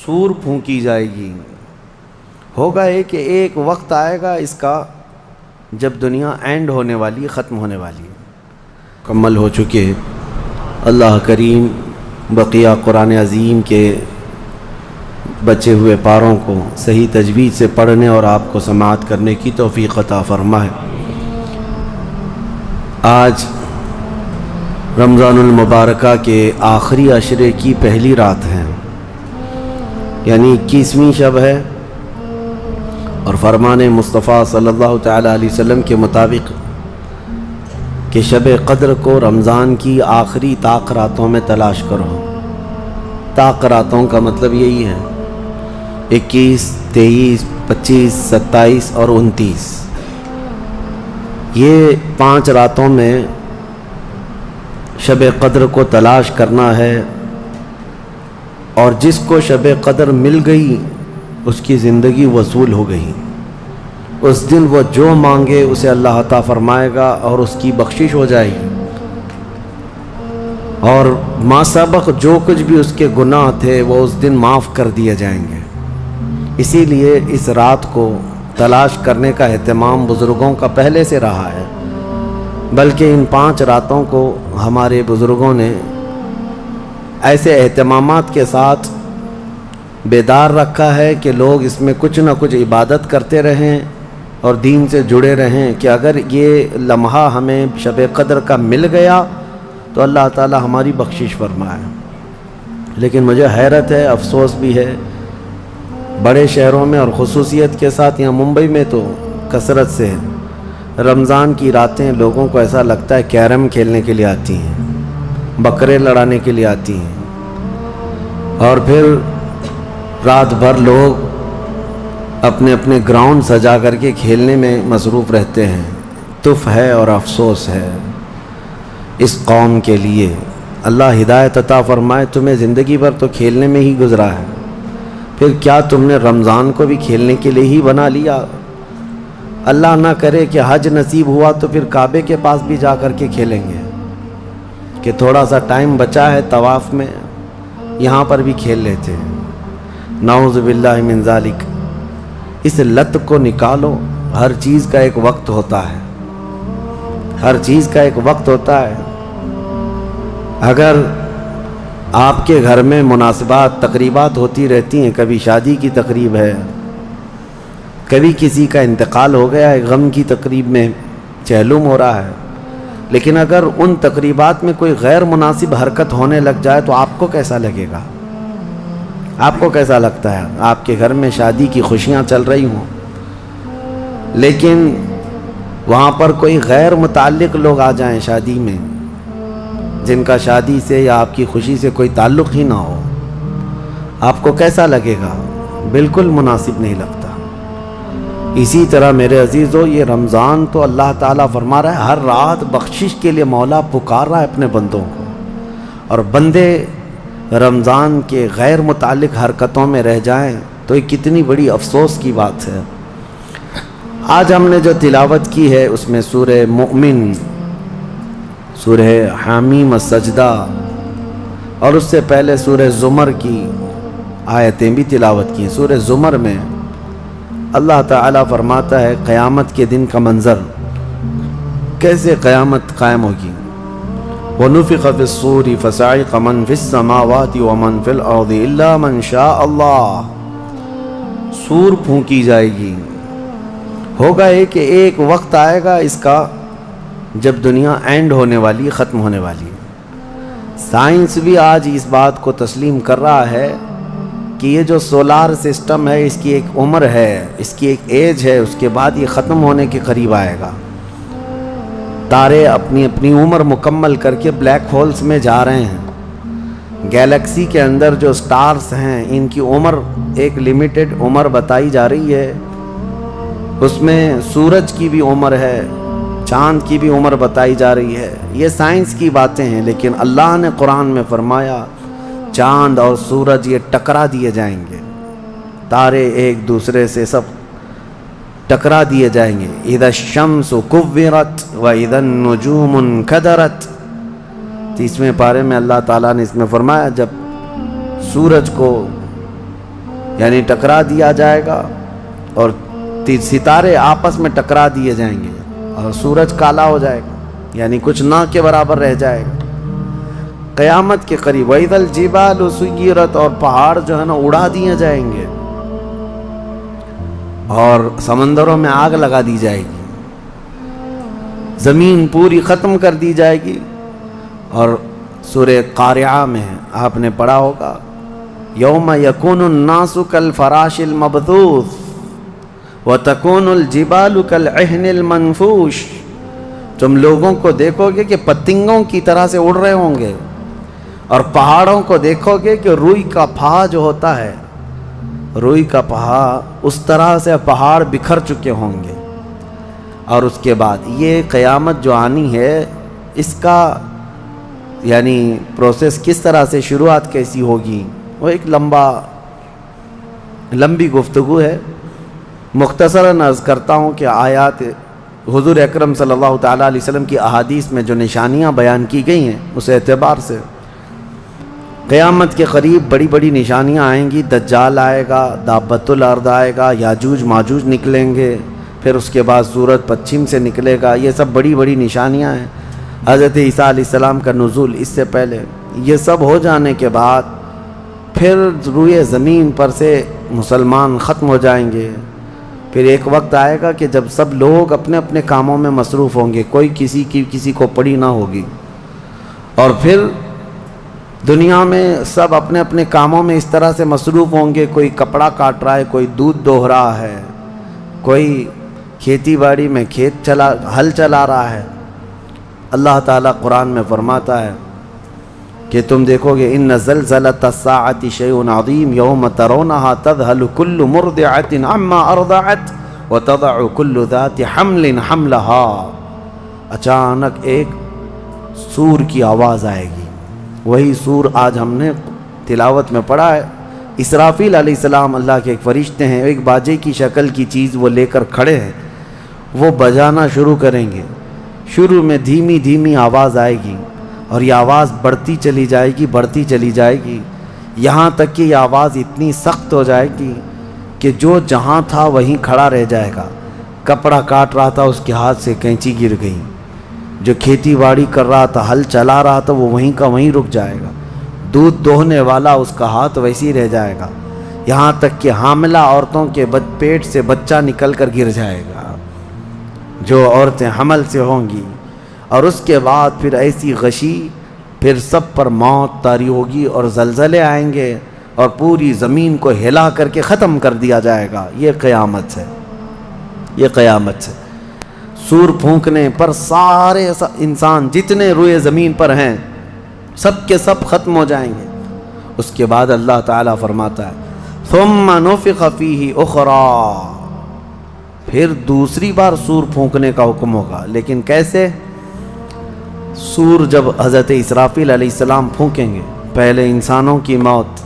سور پھونکی جائے گی. ہوگا یہ کہ ایک وقت آئے گا اس کا جب دنیا اینڈ ہونے والی، ختم ہونے والی ہے. مکمل ہو چکے. اللہ کریم بقیہ قرآن عظیم کے بچے ہوئے پاروں کو صحیح تجوید سے پڑھنے اور آپ کو سماعت کرنے کی توفیق عطا فرمائے. آج رمضان المبارکہ کے آخری عشرے کی پہلی رات ہے، یعنی 21ویں شب ہے، اور فرمان مصطفیٰ صلی اللہ تعالیٰ علیہ وسلم کے مطابق کہ شب قدر کو رمضان کی آخری طاق راتوں میں تلاش کرو. طاق راتوں کا مطلب یہی ہے 21، 23، 25، 27 اور 29. یہ 5 راتوں میں شب قدر کو تلاش کرنا ہے، اور جس کو شب قدر مل گئی اس کی زندگی وصول ہو گئی. اس دن وہ جو مانگے اسے اللہ عطا فرمائے گا اور اس کی بخشش ہو جائے گی، اور ما سبق جو کچھ بھی اس کے گناہ تھے وہ اس دن معاف کر دیے جائیں گے. اسی لیے اس رات کو تلاش کرنے کا اہتمام بزرگوں کا پہلے سے رہا ہے، بلکہ ان 5 راتوں کو ہمارے بزرگوں نے ایسے اہتمامات کے ساتھ بیدار رکھا ہے کہ لوگ اس میں کچھ نہ کچھ عبادت کرتے رہیں اور دین سے جڑے رہیں، کہ اگر یہ لمحہ ہمیں شب قدر کا مل گیا تو اللہ تعالی ہماری بخشش فرمائے. لیکن مجھے حیرت ہے، افسوس بھی ہے، بڑے شہروں میں اور خصوصیت کے ساتھ یہاں ممبئی میں تو کثرت سے رمضان کی راتیں لوگوں کو ایسا لگتا ہے کیرم کھیلنے کے لیے آتی ہیں، بکرے لڑانے کے لیے آتی ہیں، اور پھر رات بھر لوگ اپنے اپنے گراؤنڈ سجا کر کے کھیلنے میں مصروف رہتے ہیں. تف ہے اور افسوس ہے اس قوم کے لیے. اللہ ہدایت عطا فرمائے. تمہیں زندگی بھر تو کھیلنے میں ہی گزرا ہے، پھر کیا تم نے رمضان کو بھی کھیلنے کے لیے ہی بنا لیا؟ اللہ نہ کرے کہ حج نصیب ہوا تو پھر کعبے کے پاس بھی جا کر کے کھیلیں گے کہ تھوڑا سا ٹائم بچا ہے طواف میں، یہاں پر بھی کھیل لیتے ہیں. نعوذ باللہ من ذالک. اس لت کو نکالو. ہر چیز کا ایک وقت ہوتا ہے، ہر چیز کا ایک وقت ہوتا ہے. اگر آپ کے گھر میں مناسبات، تقریبات ہوتی رہتی ہیں، کبھی شادی کی تقریب ہے، کبھی کسی کا انتقال ہو گیا ہے، غم کی تقریب میں چہلم ہو رہا ہے، لیکن اگر ان تقریبات میں کوئی غیر مناسب حرکت ہونے لگ جائے تو آپ کو کیسا لگے گا؟ آپ کو کیسا لگتا ہے؟ آپ کے گھر میں شادی کی خوشیاں چل رہی ہوں، لیکن وہاں پر کوئی غیر متعلق لوگ آ جائیں شادی میں، جن کا شادی سے یا آپ کی خوشی سے کوئی تعلق ہی نہ ہو، آپ کو کیسا لگے گا؟ بالکل مناسب نہیں لگتا. اسی طرح میرے عزیزو، یہ رمضان تو اللہ تعالیٰ فرما رہا ہے ہر رات بخشش کے لیے مولا پکار رہا ہے اپنے بندوں کو، اور بندے رمضان کے غیر متعلق حرکتوں میں رہ جائیں تو یہ کتنی بڑی افسوس کی بات ہے. آج ہم نے جو تلاوت کی ہے اس میں سورہ مؤمن، سورہ حامیم السجدہ، اور اس سے پہلے سورہ زمر کی آیتیں بھی تلاوت کی. سورہ زمر میں اللہ تعالیٰ فرماتا ہے قیامت کے دن کا منظر، کیسے قیامت قائم ہوگی. وَنُفِخَ فِي الصُّورِ فَصَعِقَ مَنْ فِي السَّمَاوَاتِ وَمَنْ فِي الْأَرْضِ إِلَّا مَنْ شَاءَ اللَّهُ. سور پھونکی جائے گی. ہوگا یہ کہ ایک وقت آئے گا اس کا جب دنیا اینڈ ہونے والی، ختم ہونے والی. سائنس بھی آج اس بات کو تسلیم کر رہا ہے کہ یہ جو سولار سسٹم ہے اس کی ایک عمر ہے، اس کی ایک ایج ہے، اس کے بعد یہ ختم ہونے کے قریب آئے گا. تارے اپنی اپنی عمر مکمل کر کے بلیک ہولز میں جا رہے ہیں. گیلیکسی کے اندر جو سٹارز ہیں ان کی عمر ایک لیمیٹڈ عمر بتائی جا رہی ہے. اس میں سورج کی بھی عمر ہے، چاند کی بھی عمر بتائی جا رہی ہے. یہ سائنس کی باتیں ہیں، لیکن اللہ نے قرآن میں فرمایا چاند اور سورج یہ ٹکرا دیے جائیں گے، تارے ایک دوسرے سے سب ٹکرا دیے جائیں گے. اذا الشمس کورت واذا النجوم انکدرت. 30ویں پارے میں اللہ تعالیٰ نے اس میں فرمایا جب سورج کو یعنی ٹکرا دیا جائے گا اور ستارے آپس میں ٹکرا دیے جائیں گے اور سورج کالا ہو جائے گا، یعنی کچھ نہ کے برابر رہ جائے گا قیامت کے قریب۔ وَإِذَا الْجِبَالُ سُيِّرَتْ، اور پہاڑ جو ہے نا اڑا دیے جائیں گے اور سمندروں میں آگ لگا دی جائے گی، زمین پوری ختم کر دی جائے گی۔ اور سورہ قارعہ میں آپ نے پڑھا ہوگا یوم یکون الناس کالفراش المبثوث وتکون الجبال کالعہن المنفوش، تم لوگوں کو دیکھو گے کہ پتنگوں کی طرح سے اڑ رہے ہوں گے، اور پہاڑوں کو دیکھو گے کہ روئی کا پھا جو ہوتا ہے، روئی کا پھا اس طرح سے پہاڑ بکھر چکے ہوں گے۔ اور اس کے بعد یہ قیامت جو آنی ہے اس کا یعنی پروسیس کس طرح سے، شروعات کیسی ہوگی، وہ ایک لمبی گفتگو ہے۔ مختصراً عرض کرتا ہوں کہ آیات حضور اکرم صلی اللہ تعالیٰ علیہ وسلم کی احادیث میں جو نشانیاں بیان کی گئی ہیں اس اعتبار سے قیامت کے قریب بڑی بڑی نشانیاں آئیں گی۔ دجال آئے گا، دابۃ الارض آئے گا، یاجوج ماجوج نکلیں گے، پھر اس کے بعد سورج پچھم سے نکلے گا، یہ سب بڑی بڑی نشانیاں ہیں۔ حضرت عیسیٰ علیہ السلام کا نزول اس سے پہلے، یہ سب ہو جانے کے بعد پھر روئے زمین پر سے مسلمان ختم ہو جائیں گے۔ پھر ایک وقت آئے گا کہ جب سب لوگ اپنے اپنے کاموں میں مصروف ہوں گے، کوئی کسی کو پڑی نہ ہوگی، اور پھر دنیا میں سب اپنے اپنے کاموں میں اس طرح سے مصروف ہوں گے، کوئی کپڑا کاٹ رہا ہے، کوئی دودھ دوہ رہا ہے، کوئی کھیتی باڑی میں ہل چلا رہا ہے۔ اللہ تعالیٰ قرآن میں فرماتا ہے کہ تم دیکھو گے ان زلزلۃ الساعۃ شیء عظیم یوم ترونها تذهل كل مرضعۃ عما ارضعت وتضع كل ذات حمل حملها، اچانک ایک سور کی آواز آئے گی، وہی سور آج ہم نے تلاوت میں پڑھا ہے۔ اسرافیل علیہ السلام اللہ کے ایک فرشتے ہیں، ایک باجے کی شکل کی چیز وہ لے کر کھڑے ہیں، وہ بجانا شروع کریں گے۔ شروع میں دھیمی دھیمی آواز آئے گی اور یہ آواز بڑھتی چلی جائے گی یہاں تک کہ یہ آواز اتنی سخت ہو جائے گی کہ جو جہاں تھا وہیں کھڑا رہ جائے گا۔ کپڑا کاٹ رہا تھا اس کے ہاتھ سے کینچی گر گئی، جو کھیتی باڑی کر رہا تھا، ہل چلا رہا تھا، وہ وہیں کا وہیں رک جائے گا۔ دودھ دوہنے والا اس کا ہاتھ ویسی رہ جائے گا، یہاں تک کہ حاملہ عورتوں کے پیٹ سے بچہ نکل کر گر جائے گا، جو عورتیں حمل سے ہوں گی۔ اور اس کے بعد پھر ایسی غشی، پھر سب پر موت طاری ہوگی اور زلزلے آئیں گے اور پوری زمین کو ہلا کر کے ختم کر دیا جائے گا۔ یہ قیامت ہے، یہ قیامت ہے۔ سور پھونکنے پر سارے انسان جتنے روئے زمین پر ہیں سب کے سب ختم ہو جائیں گے۔ اس کے بعد اللہ تعالیٰ فرماتا ہے ثم نفخ فیہ اخری، پھر دوسری بار سور پھونکنے کا حکم ہوگا۔ لیکن کیسے؟ سور جب حضرت اسرافیل علیہ السلام پھونکیں گے، پہلے انسانوں کی موت،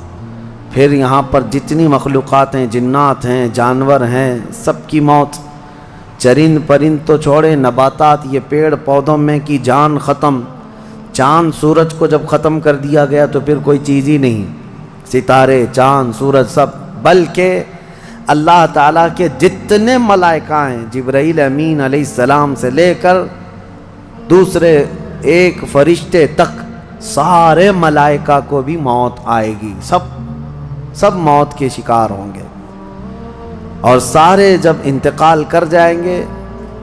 پھر یہاں پر جتنی مخلوقات ہیں، جنات ہیں، جانور ہیں، سب کی موت، چرند پرند تو چھوڑے، نباتات، یہ پیڑ پودوں میں کی جان ختم۔ چاند سورج کو جب ختم کر دیا گیا تو پھر کوئی چیز ہی نہیں، ستارے، چاند، سورج سب، بلکہ اللہ تعالیٰ کے جتنے ملائکہ ہیں، جبرائیل امین علیہ السلام سے لے کر دوسرے ایک فرشتے تک، سارے ملائکہ کو بھی موت آئے گی، سب موت کے شکار ہوں گے۔ اور سارے جب انتقال کر جائیں گے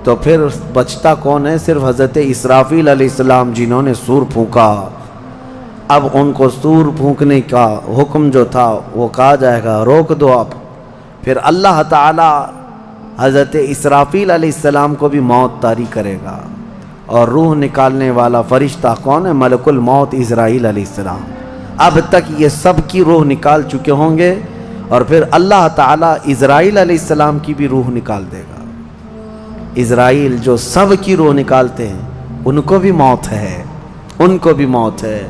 تو پھر بچتا کون ہے؟ صرف حضرت اسرافیل علیہ السلام جنہوں نے سور پھونکا۔ اب ان کو سور پھونکنے کا حکم جو تھا وہ کہا جائے گا روک دو اب۔ پھر اللہ تعالی حضرت اسرافیل علیہ السلام کو بھی موت طاری کرے گا، اور روح نکالنے والا فرشتہ کون ہے؟ ملک الموت اسرائیل علیہ السلام۔ اب تک یہ سب کی روح نکال چکے ہوں گے، اور پھر اللہ تعالیٰ اسرائیل علیہ السلام کی بھی روح نکال دے گا۔ اسرائیل جو سب کی روح نکالتے ہیں ان کو بھی موت ہے، ان کو بھی موت ہے۔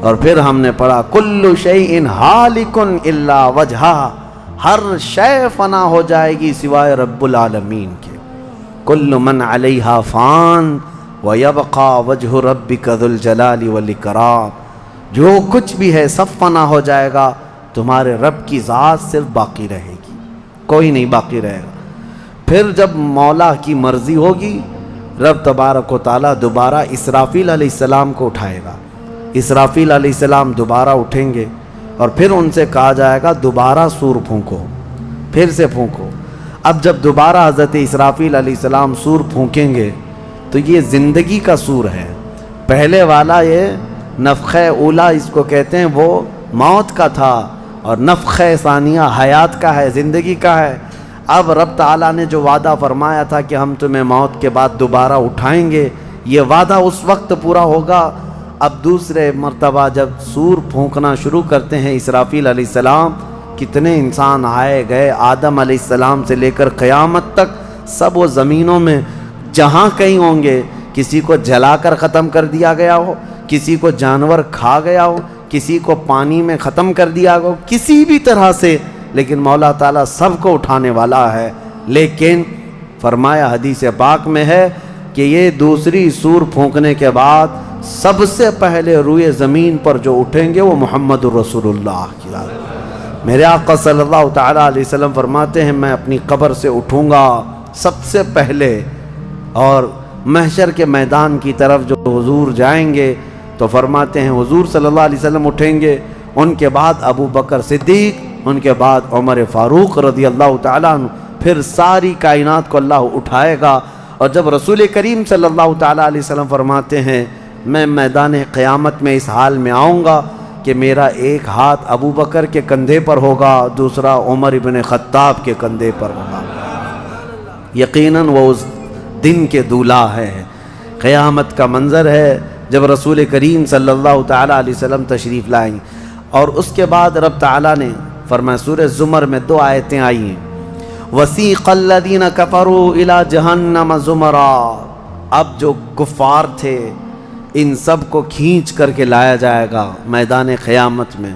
اور پھر ہم نے پڑھا کل شیء ہالک الا وجہہ، ہر شے فنا ہو جائے گی سوائے رب العالمین کے۔ کل من علیہا فان ویبقى وجہ ربک ذو الجلال والاکرام، جو کچھ بھی ہے سب فنا ہو جائے گا، تمہارے رب کی ذات صرف باقی رہے گی، کوئی نہیں باقی رہے گا۔ پھر جب مولا کی مرضی ہوگی رب تبارک و تعالیٰ دوبارہ اسرافیل علیہ السلام کو اٹھائے گا۔ اسرافیل علیہ السلام دوبارہ اٹھیں گے اور پھر ان سے کہا جائے گا دوبارہ سور پھونکو، پھر سے پھونکو۔ اب جب دوبارہ حضرت اسرافیل علیہ السلام سور پھونکیں گے تو یہ زندگی کا سور ہے۔ پہلے والا یہ نفخہ اولا اس کو کہتے ہیں، وہ موت کا تھا، اور نفخہ ثانیہ حیات کا ہے، زندگی کا ہے۔ اب رب تعالیٰ نے جو وعدہ فرمایا تھا کہ ہم تمہیں موت کے بعد دوبارہ اٹھائیں گے، یہ وعدہ اس وقت پورا ہوگا۔ اب دوسرے مرتبہ جب سور پھونکنا شروع کرتے ہیں اسرافیل علیہ السلام، کتنے انسان آئے گئے، آدم علیہ السلام سے لے کر قیامت تک سب وہ زمینوں میں جہاں کہیں ہوں گے، کسی کو جلا کر ختم کر دیا گیا ہو، کسی کو جانور کھا گیا ہو، کسی کو پانی میں ختم کر دیا ہو، کسی بھی طرح سے، لیکن مولا تعالیٰ سب کو اٹھانے والا ہے۔ لیکن فرمایا حدیث پاک میں ہے کہ یہ دوسری سور پھونکنے کے بعد سب سے پہلے روئے زمین پر جو اٹھیں گے وہ محمد الرسول اللہ کی ذات۔ میرے آقا صلی اللہ تعالیٰ علیہ وسلم فرماتے ہیں میں اپنی قبر سے اٹھوں گا سب سے پہلے، اور محشر کے میدان کی طرف جو حضور جائیں گے تو فرماتے ہیں حضور صلی اللہ علیہ وسلم اٹھیں گے، ان کے بعد ابو بکر صدیق، ان کے بعد عمر فاروق رضی اللہ تعالیٰ عنہ، پھر ساری کائنات کو اللہ اٹھائے گا۔ اور جب رسول کریم صلی اللہ تعالیٰ علیہ وسلم فرماتے ہیں میں میدان قیامت میں اس حال میں آؤں گا کہ میرا ایک ہاتھ ابو بکر کے کندھے پر ہوگا، دوسرا عمر ابن خطاب کے کندھے پر ہوگا۔ یقیناً وہ اس دن کے دولہا ہے، قیامت کا منظر ہے جب رسول کریم صلی اللہ تعالیٰ علیہ وسلم تشریف لائیں گے۔ اور اس کے بعد رب تعالیٰ نے فرمایا، سورہ زمر میں 2 آیتیں آئی ہیں، وَسِيقَ الَّذِينَ كَفَرُوا إِلَى جَهَنَّمَ زُمَرًا، اب جو کفار تھے ان سب کو کھینچ کر کے لایا جائے گا میدان قیامت میں۔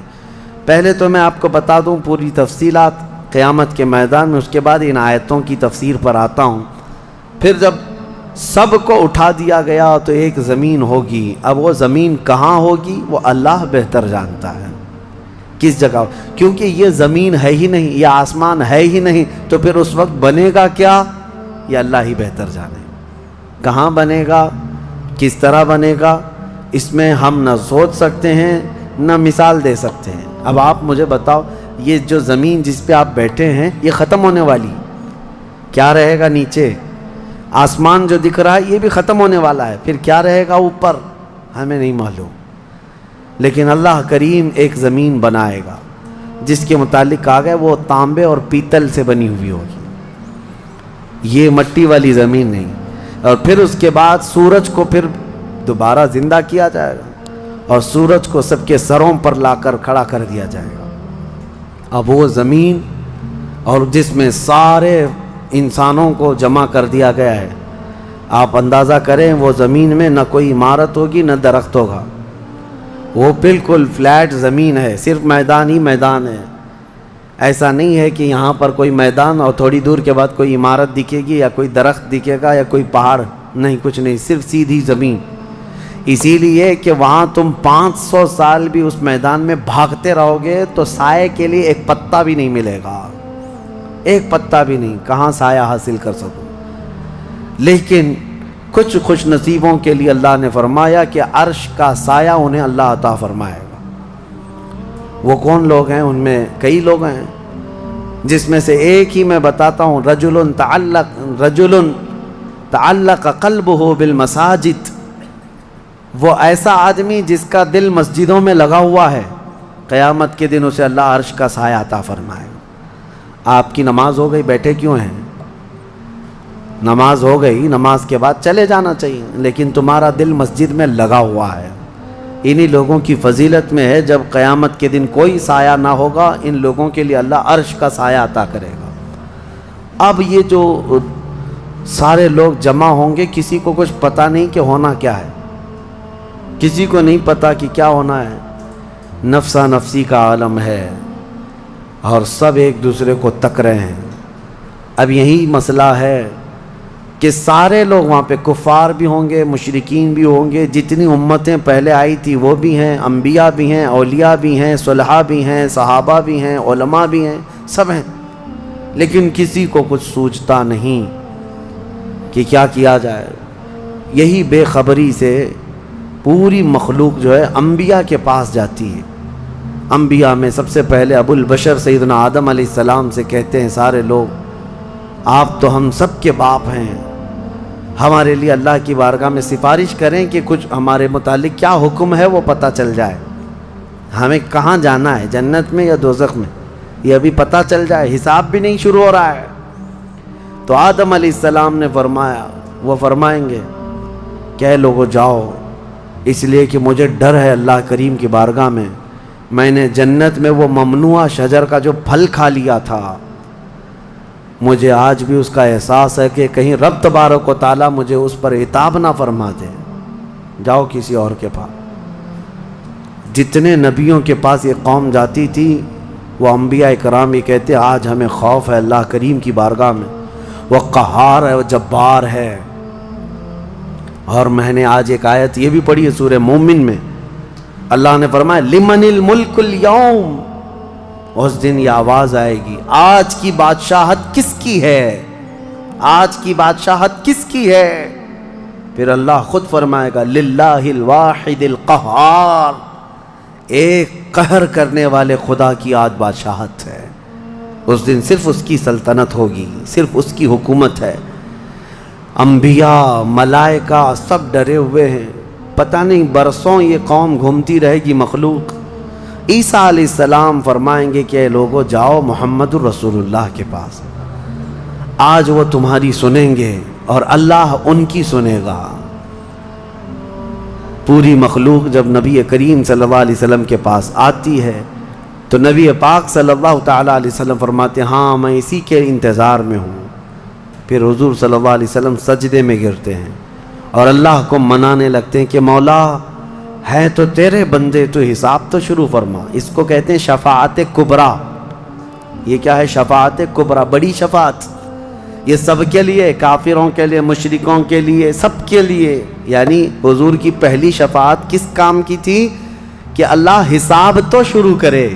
پہلے تو میں آپ کو بتا دوں پوری تفصیلات قیامت کے میدان میں، اس کے بعد ان آیتوں کی تفسیر پر آتا ہوں۔ پھر جب سب کو اٹھا دیا گیا تو ایک زمین ہوگی، اب وہ زمین کہاں ہوگی وہ اللہ بہتر جانتا ہے کس جگہ، کیونکہ یہ زمین ہے ہی نہیں، یہ آسمان ہے ہی نہیں، تو پھر اس وقت بنے گا کیا یہ اللہ ہی بہتر جانے۔ کہاں بنے گا، کس طرح بنے گا، اس میں ہم نہ سوچ سکتے ہیں نہ مثال دے سکتے ہیں۔ اب آپ مجھے بتاؤ یہ جو زمین جس پہ آپ بیٹھے ہیں یہ ختم ہونے والی، کیا رہے گا نیچے؟ آسمان جو دکھ رہا ہے یہ بھی ختم ہونے والا ہے، پھر کیا رہے گا اوپر ہمیں نہیں معلوم، لیکن اللہ کریم ایک زمین بنائے گا جس کے متعلق کہا گیا وہ تانبے اور پیتل سے بنی ہوئی ہوگی، یہ مٹی والی زمین نہیں۔ اور پھر اس کے بعد سورج کو پھر دوبارہ زندہ کیا جائے گا اور سورج کو سب کے سروں پر لا کر کھڑا کر دیا جائے گا۔ اب وہ زمین اور جس میں سارے انسانوں کو جمع کر دیا گیا ہے، آپ اندازہ کریں وہ زمین میں نہ کوئی عمارت ہوگی نہ درخت ہوگا، وہ بالکل فلیٹ زمین ہے، صرف میدان ہی میدان ہے۔ ایسا نہیں ہے کہ یہاں پر کوئی میدان اور تھوڑی دور کے بعد کوئی عمارت دکھے گی یا کوئی درخت دکھے گا یا کوئی پہاڑ، نہیں، کچھ نہیں، صرف سیدھی زمین۔ اسی لیے کہ وہاں تم 500 سال بھی اس میدان میں بھاگتے رہو گے تو سائے کے لیے ایک پتا بھی نہیں ملے گا، ایک پتا بھی نہیں، کہاں سایہ حاصل کر سکو۔ لیکن کچھ خوش نصیبوں کے لیے اللہ نے فرمایا کہ عرش کا سایہ انہیں اللہ عطا فرمائے گا۔ وہ کون لوگ ہیں؟ ان میں کئی لوگ ہیں، جس میں سے ایک ہی میں بتاتا ہوں، رجل تعلق قلبہ بالمساجد، وہ ایسا آدمی جس کا دل مسجدوں میں لگا ہوا ہے، قیامت کے دن اسے اللہ عرش کا سایہ عطا فرمائے گا۔ آپ کی نماز ہو گئی، بیٹھے کیوں ہیں؟ نماز ہو گئی، نماز کے بعد چلے جانا چاہیے، لیکن تمہارا دل مسجد میں لگا ہوا ہے۔ انہی لوگوں کی فضیلت میں ہے جب قیامت کے دن کوئی سایہ نہ ہوگا، ان لوگوں کے لیے اللہ عرش کا سایہ عطا کرے گا۔ اب یہ جو سارے لوگ جمع ہوں گے، کسی کو کچھ پتہ نہیں کہ ہونا کیا ہے، کسی کو نہیں پتہ کہ کیا ہونا ہے، نفسا نفسی کا عالم ہے اور سب ایک دوسرے کو تک رہے ہیں۔ اب یہی مسئلہ ہے کہ سارے لوگ وہاں پہ کفار بھی ہوں گے، مشرکین بھی ہوں گے، جتنی امتیں پہلے آئی تھی وہ بھی ہیں، انبیاء بھی ہیں، اولیاء بھی ہیں، صلحاء بھی ہیں، صحابہ بھی ہیں، علماء بھی ہیں، سب ہیں، لیکن کسی کو کچھ سوچتا نہیں کہ کیا کیا جائے۔ یہی بے خبری سے پوری مخلوق جو ہے انبیاء کے پاس جاتی ہے۔ انبیاء میں سب سے پہلے ابو البشر سیدنا آدم علیہ السلام سے کہتے ہیں سارے لوگ، آپ تو ہم سب کے باپ ہیں، ہمارے لیے اللہ کی بارگاہ میں سفارش کریں کہ کچھ ہمارے متعلق کیا حکم ہے وہ پتہ چل جائے، ہمیں کہاں جانا ہے، جنت میں یا دوزخ میں، یہ ابھی پتہ چل جائے، حساب بھی نہیں شروع ہو رہا ہے۔ تو آدم علیہ السلام نے فرمایا، وہ فرمائیں گے کہ اے لوگو جاؤ، اس لیے کہ مجھے ڈر ہے اللہ کریم کی بارگاہ میں نے جنت میں وہ ممنوع شجر کا جو پھل کھا لیا تھا، مجھے آج بھی اس کا احساس ہے کہ کہیں رب تبارک و تعالیٰ مجھے اس پر عتاب نہ فرما دے، جاؤ کسی اور کے پاس۔ جتنے نبیوں کے پاس یہ قوم جاتی تھی وہ انبیاء کرام یہ کہتے آج ہمیں خوف ہے اللہ کریم کی بارگاہ میں، وہ قہار ہے، وہ جبار ہے۔ اور میں نے آج ایک آیت یہ بھی پڑھی ہے سورہ مومن میں، اللہ نے فرمایا لمن الملک اليوم، اس دن یہ آواز آئے گی آج کی بادشاہت کس کی ہے، آج کی بادشاہت کس کی ہے؟ پھر اللہ خود فرمائے گا للہ الواحد القہار، ایک قہر کرنے والے خدا کی آج بادشاہت ہے۔ اس دن صرف اس کی سلطنت ہوگی، صرف اس کی حکومت ہے۔ انبیاء، ملائکہ سب ڈرے ہوئے ہیں، پتہ نہیں برسوں یہ قوم گھومتی رہے گی مخلوق۔ عیسیٰ علیہ السلام فرمائیں گے کہ اے لوگو جاؤ محمد الرسول اللہ کے پاس، آج وہ تمہاری سنیں گے اور اللہ ان کی سنے گا۔ پوری مخلوق جب نبی کریم صلی اللہ علیہ وسلم کے پاس آتی ہے تو نبی پاک صلی اللہ تعالیٰ علیہ وسلم فرماتے ہیں ہاں میں اسی کے انتظار میں ہوں۔ پھر حضور صلی اللہ علیہ وسلم سجدے میں گرتے ہیں اور اللہ کو منانے لگتے ہیں کہ مولا ہے تو تیرے بندے، تو حساب تو شروع فرما۔ اس کو کہتے ہیں شفاعت کبریٰ۔ یہ کیا ہے؟ شفاعت کبریٰ، بڑی شفاعت۔ یہ سب کے لیے، کافروں کے لیے، مشرکوں کے لیے، سب کے لیے۔ یعنی حضور کی پہلی شفاعت کس کام کی تھی؟ کہ اللہ حساب تو شروع کرے،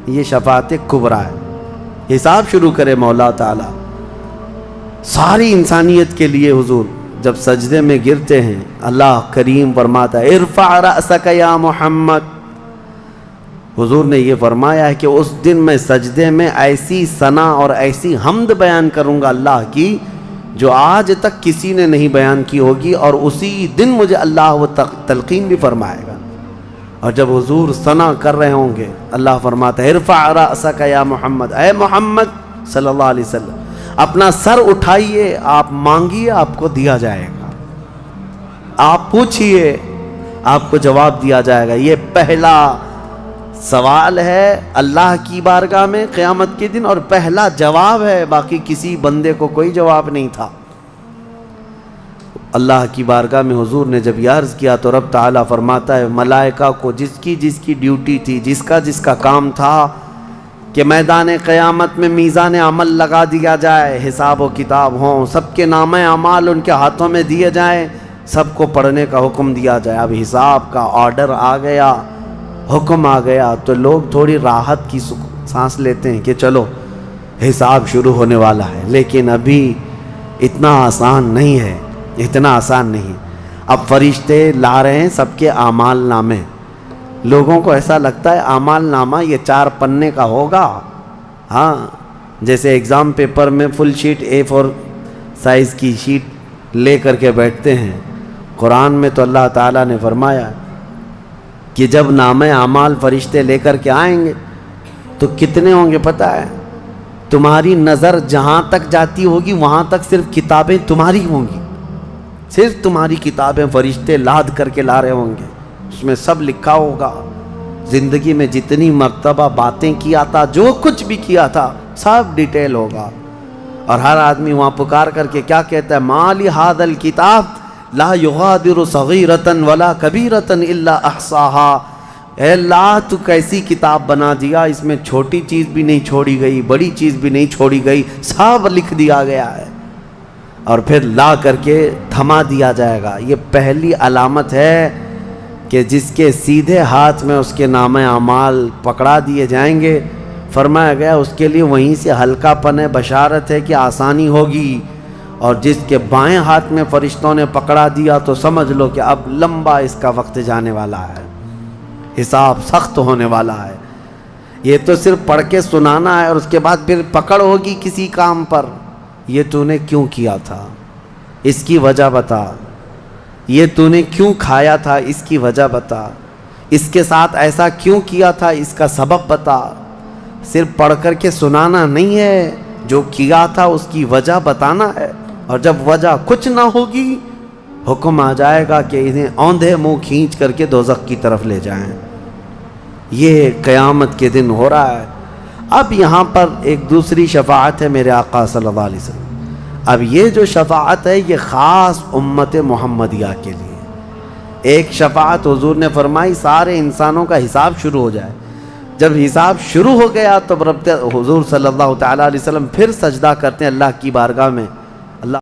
یہ شفاعت کبریٰ ہے، حساب شروع کرے مولا تعالی۔ ساری انسانیت کے لیے حضور جب سجدے میں گرتے ہیں اللہ کریم فرماتا ہے ارفع رأسک یا محمد۔ حضور نے یہ فرمایا ہے کہ اس دن میں سجدے میں ایسی ثنا اور ایسی حمد بیان کروں گا اللہ کی جو آج تک کسی نے نہیں بیان کی ہوگی، اور اسی دن مجھے اللہ وہ تلقین بھی فرمائے گا۔ اور جب حضور ثنا کر رہے ہوں گے اللہ فرماتا ہے ارفع رأسک یا محمد، اے محمد صلی اللہ علیہ وسلم اپنا سر اٹھائیے، آپ مانگیے آپ کو دیا جائے گا، آپ پوچھئے آپ کو جواب دیا جائے گا۔ یہ پہلا سوال ہے اللہ کی بارگاہ میں قیامت کے دن، اور پہلا جواب ہے، باقی کسی بندے کو کوئی جواب نہیں تھا۔ اللہ کی بارگاہ میں حضور نے جب یہ عرض کیا تو رب تعالیٰ فرماتا ہے ملائکہ کو جس کی ڈیوٹی تھی، جس کا کام تھا کہ میدان قیامت میں میزان عمل لگا دیا جائے، حساب و کتاب ہوں، سب کے نام اعمال ان کے ہاتھوں میں دیے جائیں، سب کو پڑھنے کا حکم دیا جائے۔ اب حساب کا آرڈر آ گیا، حکم آ گیا، تو لوگ تھوڑی راحت کی سانس لیتے ہیں کہ چلو حساب شروع ہونے والا ہے، لیکن ابھی اتنا آسان نہیں ہے، اتنا آسان نہیں۔ اب فرشتے لا رہے ہیں سب کے اعمال نامے۔ لوگوں کو ایسا لگتا ہے اعمال نامہ یہ 4 پنے کا ہوگا، ہاں جیسے ایگزام پیپر میں فل شیٹ A4 سائز کی شیٹ لے کر کے بیٹھتے ہیں۔ قرآن میں تو اللہ تعالیٰ نے فرمایا کہ جب نامہ اعمال فرشتے لے کر کے آئیں گے تو کتنے ہوں گے پتہ ہے؟ تمہاری نظر جہاں تک جاتی ہوگی وہاں تک صرف کتابیں تمہاری ہوں گی، صرف تمہاری کتابیں فرشتے لاد کر کے لا رہے ہوں گے۔ اس میں سب لکھا ہوگا، زندگی میں جتنی مرتبہ باتیں کیا تھا، جو کچھ بھی کیا تھا، سب ڈیٹیل ہوگا۔ اور ہر آدمی وہاں پکار کر کے کیا کہتا ہے؟ ما لہذا الکتاب لا یغادر صغیرۃ ولا کبیرۃ الا احصاها۔ اے اللہ تو کیسی کتاب بنا دیا، اس میں چھوٹی چیز بھی نہیں چھوڑی گئی، بڑی چیز بھی نہیں چھوڑی گئی، سب لکھ دیا گیا ہے۔ اور پھر لا کر کے تھما دیا جائے گا. یہ پہلی علامت ہے کہ جس کے سیدھے ہاتھ میں اس کے نامہ اعمال پکڑا دیے جائیں گے. فرمایا گیا اس کے لیے وہیں سے ہلکا پن ہے، بشارت ہے کہ آسانی ہوگی. اور جس کے بائیں ہاتھ میں فرشتوں نے پکڑا دیا تو سمجھ لو کہ اب لمبا اس کا وقت جانے والا ہے، حساب سخت ہونے والا ہے. یہ تو صرف پڑھ کے سنانا ہے اور اس کے بعد پھر پکڑ ہوگی کسی کام پر. یہ تو نے کیوں کیا تھا، اس کی وجہ بتا. یہ تو نے کیوں کھایا تھا، اس کی وجہ بتا. اس کے ساتھ ایسا کیوں کیا تھا، اس کا سبب بتا. صرف پڑھ کر کے سنانا نہیں ہے، جو کیا تھا اس کی وجہ بتانا ہے. اور جب وجہ کچھ نہ ہوگی حکم آ جائے گا کہ انہیں اوندھے منہ کھینچ کر کے دوزخ کی طرف لے جائیں. یہ قیامت کے دن ہو رہا ہے. اب یہاں پر ایک دوسری شفاعت ہے میرے آقا صلی اللہ علیہ وسلم. اب یہ جو شفاعت ہے یہ خاص امت محمدیہ کے لیے. ایک شفاعت حضور نے فرمائی سارے انسانوں کا حساب شروع ہو جائے. جب حساب شروع ہو گیا تو رب حضور صلی اللہ تعالیٰ علیہ وسلم پھر سجدہ کرتے ہیں اللہ کی بارگاہ میں